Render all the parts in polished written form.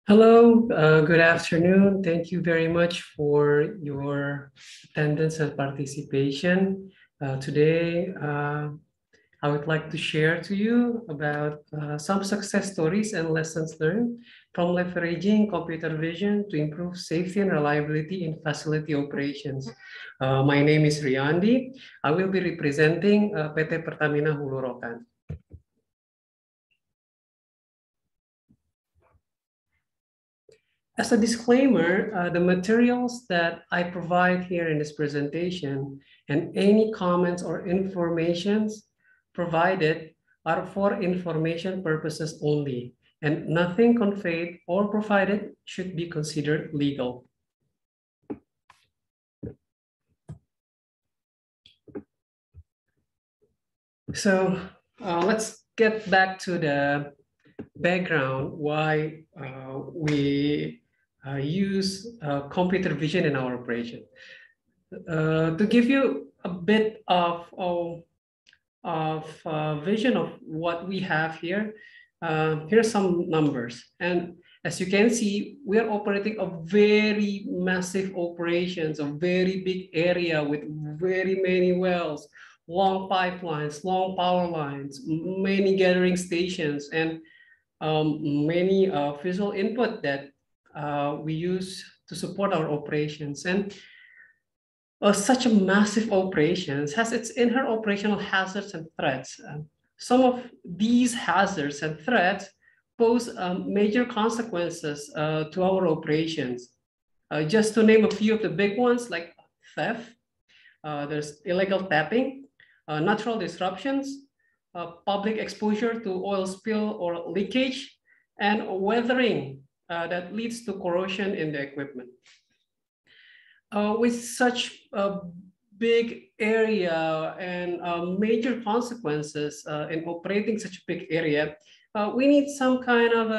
Hello, good afternoon. Thank you very much for your attendance and participation. Today, I would like to share to you about some success stories and lessons learned from leveraging computer vision to improve safety and reliability in facility operations. My name is Riyandi. I will be representing PT Pertamina Hulu Rokan. As a disclaimer, the materials that I provide here in this presentation and any comments or informations provided are for information purposes only, and nothing conveyed or provided should be considered legal. So let's get back to the background why we use computer vision in our operation. To give you a bit of vision of what we have here, here's some numbers. And as you can see, we are operating a very massive operations, a very big area with very many wells, long pipelines, long power lines, many gathering stations, and many visual input that we use to support our operations. And such a massive operations has its inherent operational hazards and threats. Some of these hazards and threats pose major consequences to our operations. Just to name a few of the big ones, like theft, there's illegal tapping, natural disruptions, public exposure to oil spill or leakage, and weathering that leads to corrosion in the equipment. With such a big area and major consequences in operating such a big area, we need some kind of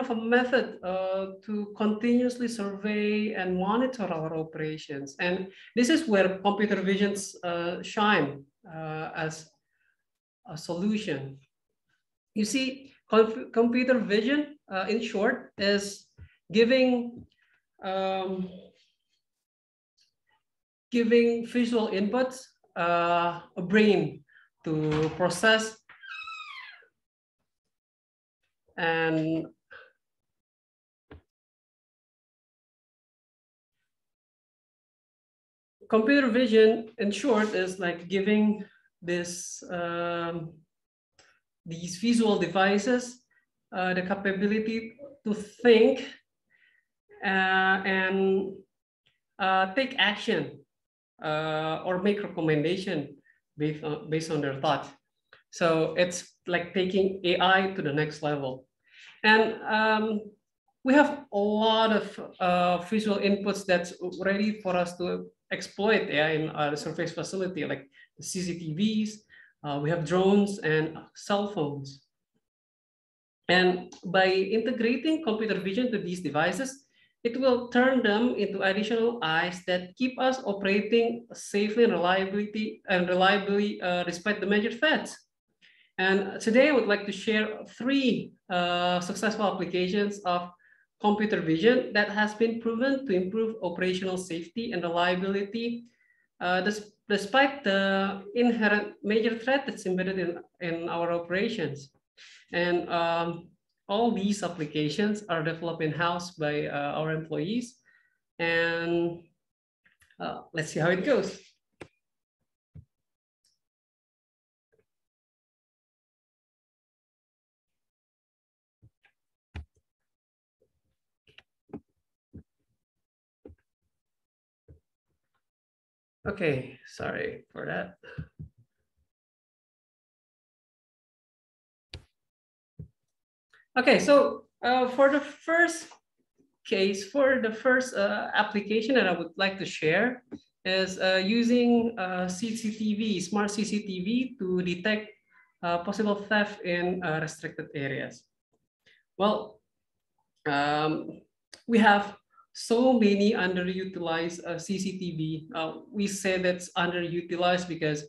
a method to continuously survey and monitor our operations. And this is where computer visions shine as a solution. You see, computer vision, in short, is giving visual inputs a brain to process and computer vision, in short, is like giving this these visual devices the capability to think and take action or make recommendation based on their thoughts. So it's like taking AI to the next level. And we have a lot of visual inputs that's ready for us to exploit AI in our surface facility, like the CCTVs, we have drones and cell phones. And by integrating computer vision to these devices, it will turn them into additional eyes that keep us operating safely and reliably despite the major threats. And today I would like to share three successful applications of computer vision that has been proven to improve operational safety and reliability despite the inherent major threat that's embedded in our operations. And all these applications are developed in-house by our employees. And let's see how it goes. Okay, sorry for that. Okay, so for the first case, for the first application that I would like to share is using CCTV, smart CCTV to detect possible theft in restricted areas. Well, we have so many underutilized CCTV. We say that's underutilized because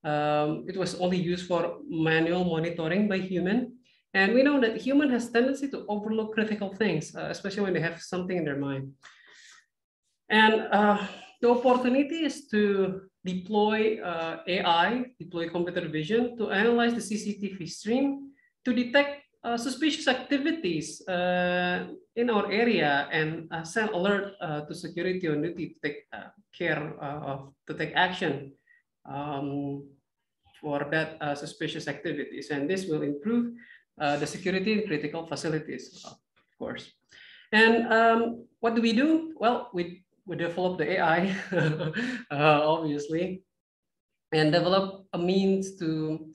it was only used for manual monitoring by human. And we know that human has tendency to overlook critical things, especially when they have something in their mind. And the opportunity is to deploy AI, deploy computer vision to analyze the CCTV stream to detect suspicious activities in our area and send alert to security on duty to take care of, to take action for that suspicious activities. And this will improve the security in critical facilities, of course. And what do we do? Well, we develop the AI, obviously, and develop a means to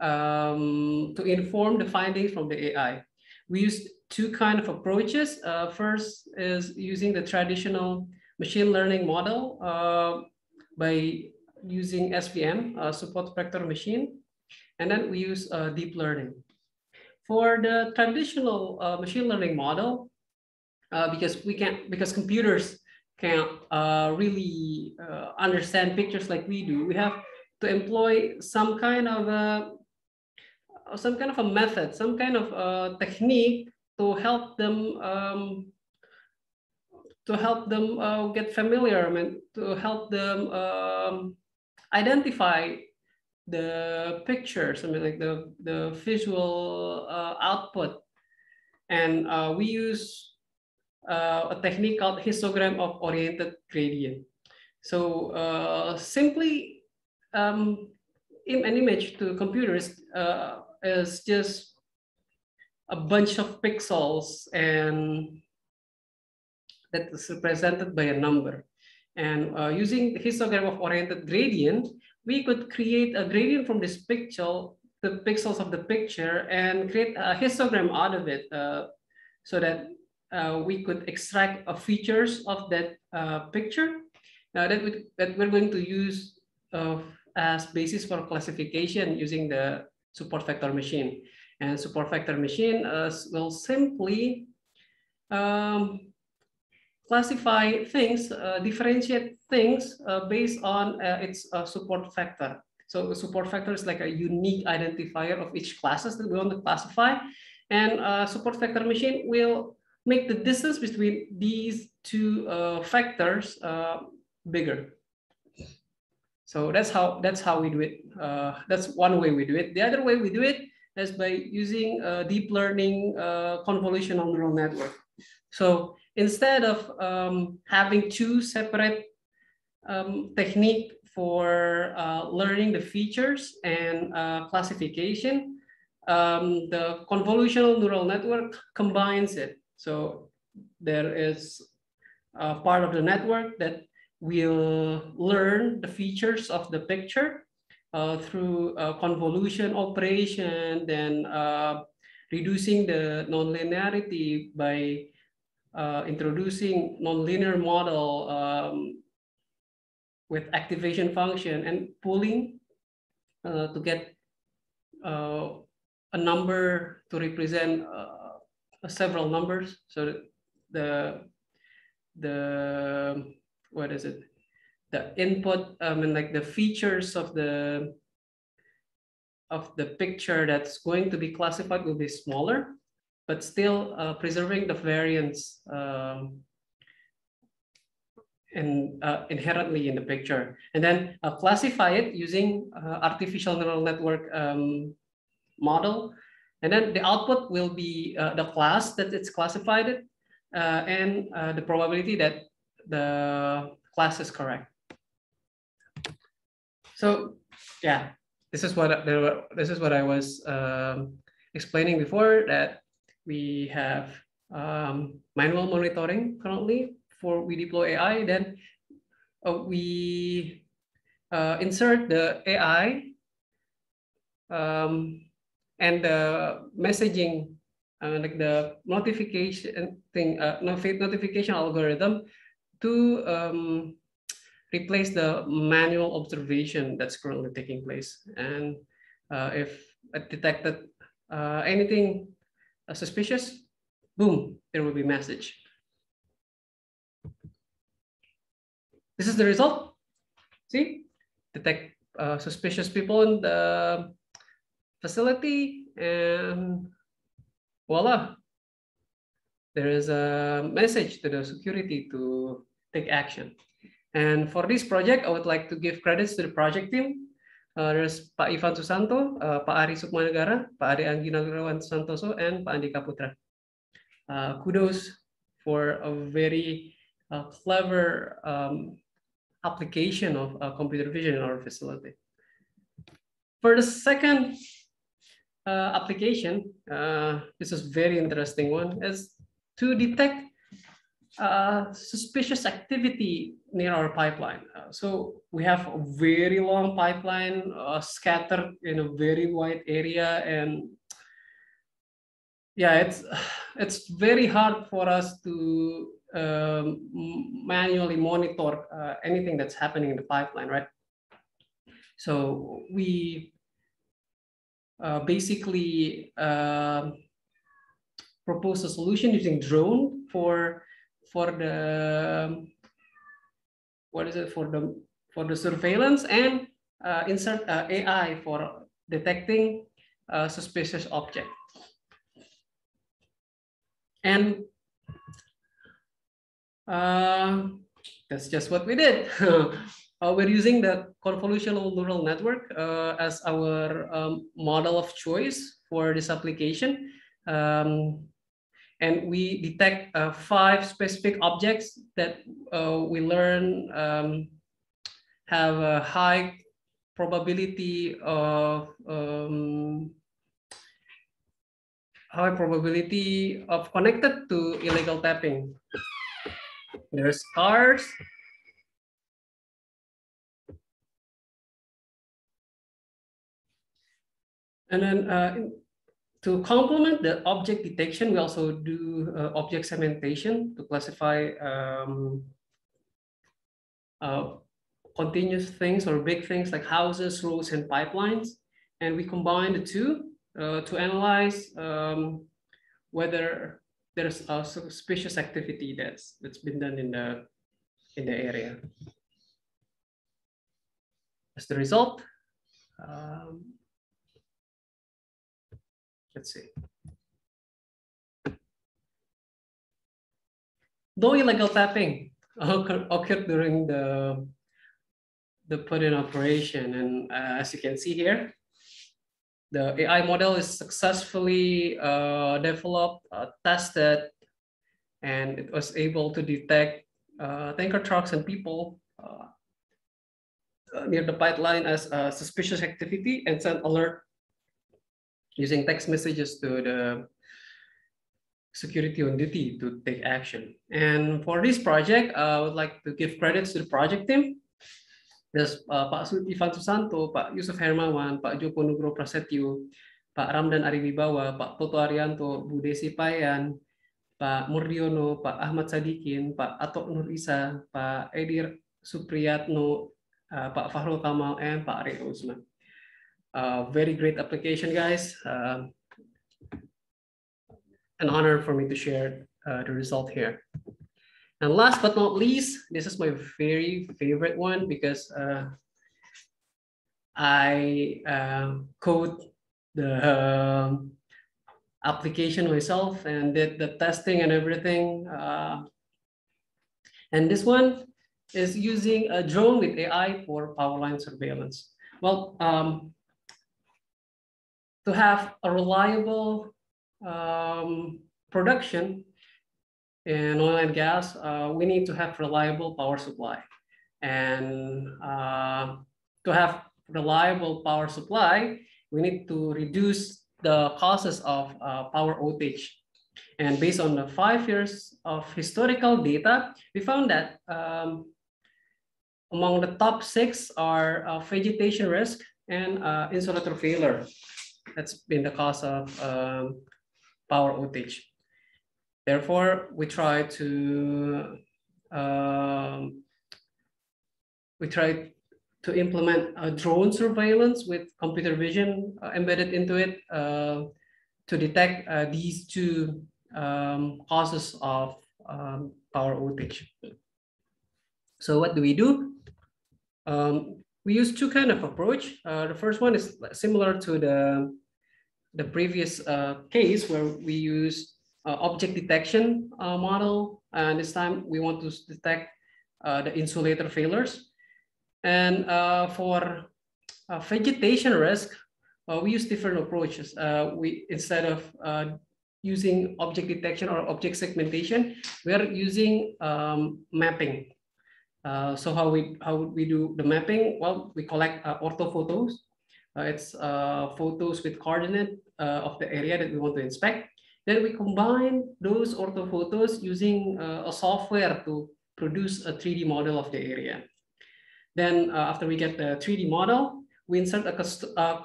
inform the findings from the AI. We use two kind of approaches. First is using the traditional machine learning model by using SVM, support vector machine, and then we use deep learning. For the traditional machine learning model, because computers can't really understand pictures like we do, we have to employ some kind of a method, some kind of technique to help them get familiar, I mean, to help them identify the pictures, I mean, like the visual output. And we use a technique called histogram of oriented gradient. So simply an image to computers is just a bunch of pixels and that is represented by a number. And using histogram of oriented gradient, we could create a gradient from this pixel, the pixels of the picture, and create a histogram out of it so that we could extract features of that picture that we're going to use as basis for classification using the support vector machine. And support vector machine will simply classify things, differentiate things based on its support vector. So the support vector is like a unique identifier of each classes that we want to classify. And support vector machine will make the distance between these two vectors bigger. So that's how we do it. That's one way we do it. The other way we do it is by using deep learning convolutional neural network. So instead of having two separate technique for learning the features and classification, the convolutional neural network combines it. So there is a part of the network that will learn the features of the picture through convolution operation, then reducing the nonlinearity by introducing nonlinear model with activation function and pooling to get a number to represent several numbers. So the what is it? The input, and like the features of the picture that's going to be classified will be smaller, but still preserving the variance inherently in the picture. And then classify it using artificial neural network model. And then the output will be the class that it's classified it and the probability that the class is correct. So yeah, this is what I was explaining before, that we have manual monitoring currently before we deploy AI. Then we insert the AI and the messaging, like the notification thing, notification algorithm to replace the manual observation that's currently taking place. And if it detected anything suspicious, boom, there will be a message. This is the result. See, detect suspicious people in the facility, and voila, there is a message to the security to take action. And for this project, I would like to give credits to the project team. There's Pak Ivan Susanto, Pak Ari Sukmanegara, Pak Ade Anggi Nagarawan Santoso, and Pak Andika Putra. Kudos for a very clever application of computer vision in our facility. For the second application, this is very interesting one, is to detect suspicious activity near our pipeline. So we have a very long pipeline scattered in a very wide area, and yeah, it's very hard for us to manually monitor anything that's happening in the pipeline, right? So we basically propose a solution using drone for the for the surveillance, and insert AI for detecting suspicious object. And that's just what we did. We're using the convolutional neural network as our model of choice for this application. And we detect 5 specific objects that we learn have a high probability of connected to illegal tapping. There's cars, and then to complement the object detection, we also do object segmentation to classify continuous things or big things like houses, roads, and pipelines. And we combine the two to analyze whether there's a suspicious activity that's been done in the area. As the result, let's see. Though illegal tapping occurred during the put in operation, and as you can see here, the AI model is successfully developed, tested, and it was able to detect tanker trucks and people near the pipeline as suspicious activity, and send alert using text messages to the security on duty to take action. And for this project, I would like to give credits to the project team. There's Pak Ivan Susanto, Pak Yusuf Hermawan, Pak Joko Nugro Prasetyo, Pak Ramdan Ariwibawa, Pak Toto Arianto, Bu Desi Payan, Pak Murdiono, Pak Ahmad Sadikin, Pak Atok Nur Isa, Pak Edir Supriyatno, Pak Fahrul Kamal, and Pak Ari Usman. Very great application, guys. An honor for me to share the result here. And last but not least, this is my very favorite one because I code the application myself and did the testing and everything. And this one is using a drone with AI for power line surveillance. Well, to have a reliable production in oil and gas, we need to have reliable power supply. And to have reliable power supply, we need to reduce the causes of power outage. And based on the 5 years of historical data, we found that among the top 6 are vegetation risk and insulator failure. That's been the cause of power outage. Therefore, we try to implement a drone surveillance with computer vision embedded into it to detect these 2 causes of power outage. So what do? We use 2 kind of approach. The first one is similar to the previous case where we use object detection model, and this time we want to detect the insulator failures. And for vegetation risk, we use different approaches. Instead of using object detection or object segmentation, we are using mapping. So how would we do the mapping? Well, we collect orthophotos. It's photos with coordinate of the area that we want to inspect. Then we combine those orthophotos using a software to produce a 3D model of the area. Then after we get the 3D model, we insert a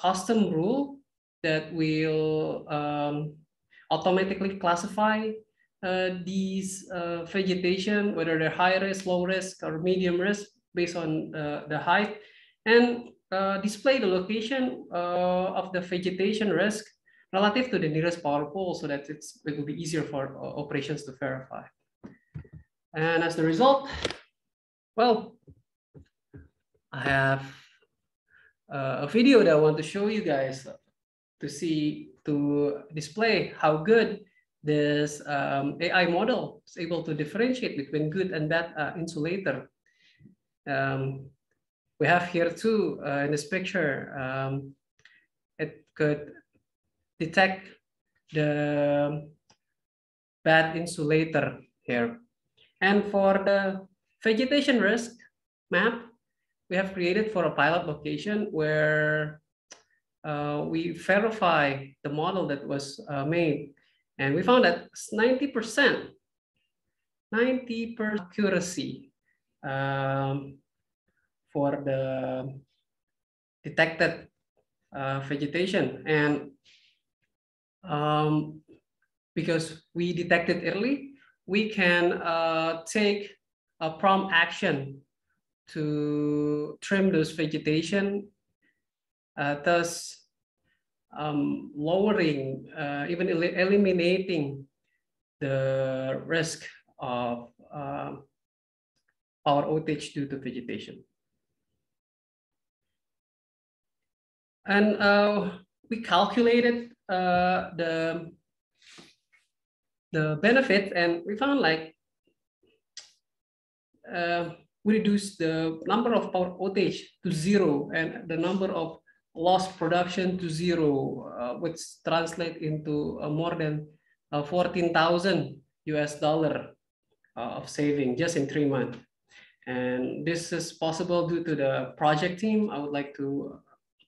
custom rule that will automatically classify these vegetation, whether they're high risk, low risk, or medium risk based on the height, and display the location of the vegetation risk relative to the nearest power pole, so that it will be easier for operations to verify. And as the result, well, I have a video that I want to show you guys to display how good this AI model is able to differentiate between good and bad insulator. We have here too in this picture, it could detect the bad insulator here. And for the vegetation risk map, we have created for a pilot location where we verify the model that was made. And we found that 90% accuracy for the detected vegetation. And because we detected early, we can take a prompt action to trim those vegetation, thus lowering, even eliminating the risk of power outage due to vegetation. And we calculated the benefit, and we found like we reduced the number of power outage to 0 and the number of lost production to 0, which translate into more than 14,000 US dollar of saving just in 3 months. And this is possible due to the project team. I would like to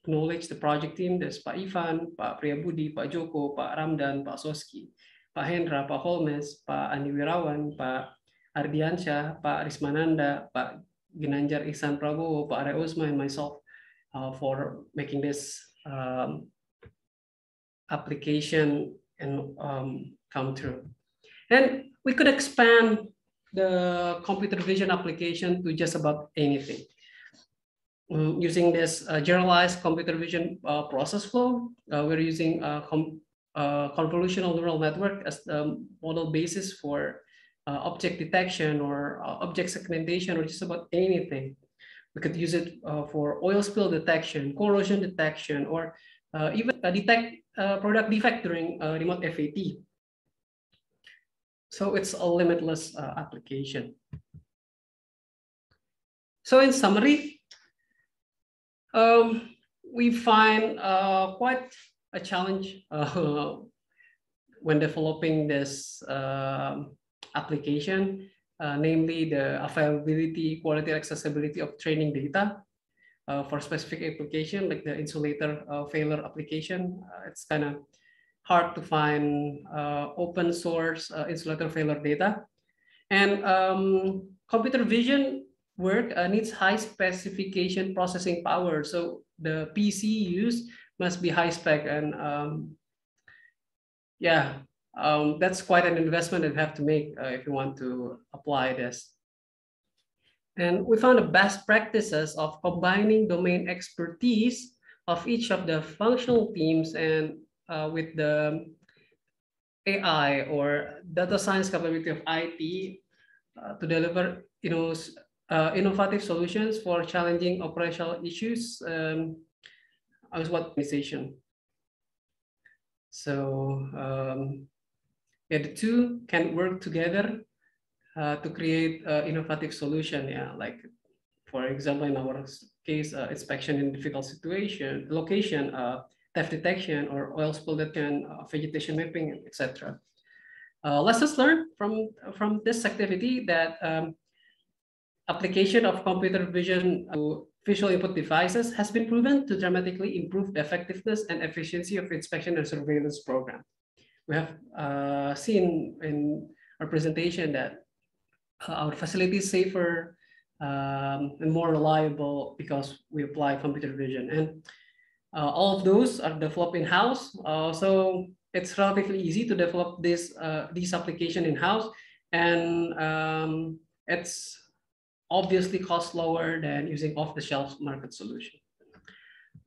acknowledge the project team. There's Pak Ivan, Pak Priyabudi, Pak Joko, Pak Ramdan, Pak Soski, Pak Hendra, Pak Holmes, Pak Andi Wirawan, Pak Ardiansyah, Pak Rismananda, Pak Ginanjar Ihsan Prabowo, Pak Arya Usma, and myself for making this application and come through. And we could expand the computer vision application to just about anything. Using this generalized computer vision process flow, we're using convolutional neural network as the model basis for object detection or object segmentation or just about anything. We could use it for oil spill detection, corrosion detection, or even detect product defect during remote FAT. So it's a limitless application. So in summary, we find quite a challenge when developing this application, namely the availability, quality, and accessibility of training data for specific application like the insulator failure application. It's kind of hard to find open source insulator failure data. And computer vision work needs high specification processing power. So the PC used must be high spec, and that's quite an investment that you have to make if you want to apply this. And we found the best practices of combining domain expertise of each of the functional teams and with the AI or data science capability of IT to deliver innovative solutions for challenging operational issues as what organization. So yeah, the two can work together to create innovative solution. Yeah, like for example, in our case, inspection in difficult situation, location, theft detection, or oil spill detection, vegetation mapping, etc. Lessons learned from this activity that application of computer vision to visual input devices has been proven to dramatically improve the effectiveness and efficiency of inspection and surveillance program. We have seen in our presentation that our facility is safer and more reliable because we apply computer vision. And all of those are developed in-house. So it's relatively easy to develop this application in-house. And it's obviously cost lower than using off-the-shelf market solution.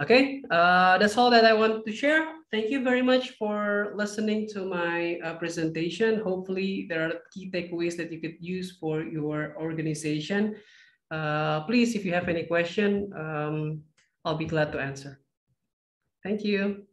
Okay, that's all that I want to share. Thank you very much for listening to my presentation. Hopefully there are key takeaways that you could use for your organization. Please, if you have any question, I'll be glad to answer. Thank you.